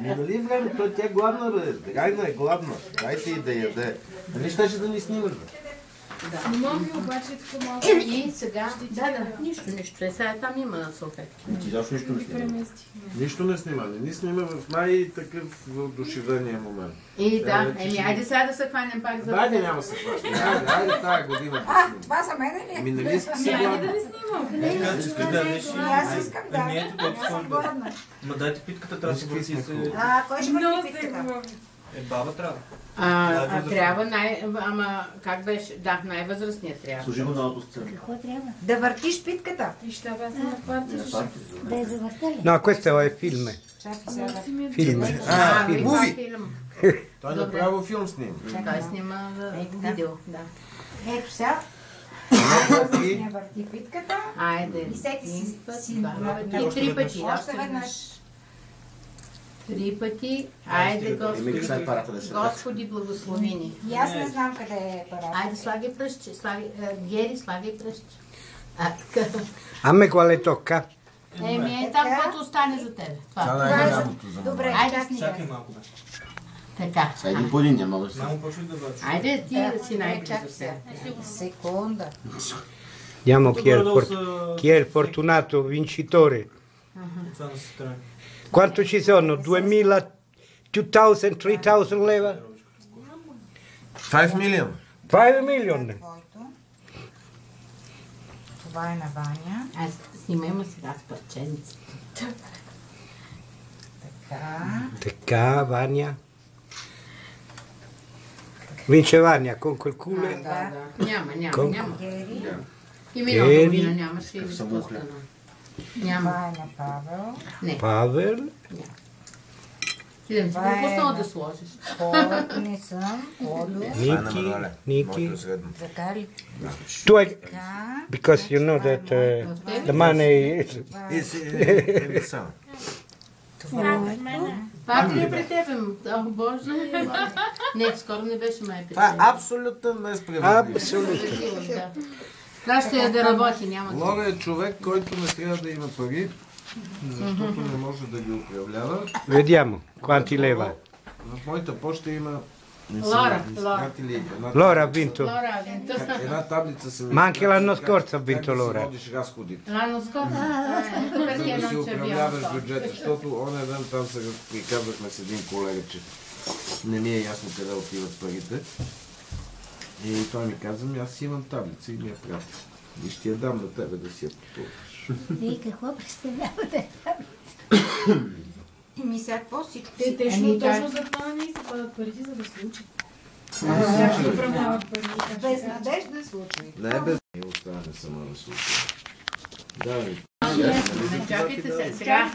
Нали време, тя е гладна, бе. Гайна е гладна. Дайте и да яде. Нали щеше да ни снимаш, бе? Снимам ви обаче така малко. И сега, нищо. Сега там има салфетки. Ти защо нищо не снима? Нищо не снима. Не ни снима в най-такъв одушевения момент. И да, айде сега да се хванем пак за... Айде няма се хваща. Айде тая година. Това за мен ли? Ми нали иска се Айде да гладна? не снимам. Искаш да ядеш? Аз искам да. Ами ето, Аз съм гладна. Ма дайте питката, трябва да се върти се... Кой ще Много върти се питката? хубаво. Баба трябва. Трябва ама как беше? Да, най-възрастният трябва. Служи го на autoscena. Какво трябва? Да въртиш питката. Вижте, аз съм на партия. Да я завъртали? No, questo è film. Чакай сега да... Film. Муви! Филм. Той направо филм снима. Той снима видео, да. Ето сега. И Не върти питката. Айде. И всеки си... И три пъти. Още веднъж. 3 пъти. Айде, Еми, къде е парата да се върти? Господи, благослови ни. И аз не знам къде е парата. Айде, слагай пръстче. Гери, слагай пръстче. A me quale tocca? Еми, там, което остане за тебе. Това Това. най-голямото за мен. Добре, Айде, чакай. Чакай малко, бе. Така. Сега един по един няма да се. Мамо, почвай да върши. Айде, ти да си най-близо Чакай сега. сега. Секунда. Vediamo chi è il fortunato vincitore. Това на сестра. Quanto ci sono? 2000, 2000, 3000 leva? 5 милиона. 5 million. Твоето. Това е на Ваня. Аз снимаме сега с парченци. Така. Tecca, Vania. Vince Vania con quel culo. Да. Няма. Гери. И миналата година нямаше и какво стана. Няма. Това е на Павел. Не. Pavel. Ти да не си Това е пропуснала на- да сложиш. Колът не съм. Колю. Niki. Така ли? Tu hai, Така. because you know that the money is... Пак ли е при тебе? О, Боже. Не, скоро не беше май при Това е тебе. абсолютно несправедливо. Absolutamente. Да. Трябва ще я да работи, няма да. Лора е човек, който не трябва да има пари, защото не може да ги управлява. Vediamo quanti leva. В моята почта има... Лора. Лора ha vinto. Лора, Една таблица се... Ма anche l'anno scorso ha vinto Как да си Лора. водиш разходите. рано скоро. Ето За перки да си едно управляваш червяно. бюджета, защото оня ден там се приказвахме с един колега, че не ми е ясно къде отиват парите. И той ми каза, аз имам таблица и ми я пратя. И ще я дам на тебе да си я попълниш. И какво представлявате? Ми сега какво всичко Те си? точно за това не се падат парите, за да случи. Ще управляват парите. Безнадежден случай. Не е без... И оставаме сама да слушаме. Да, Чакайте се сега.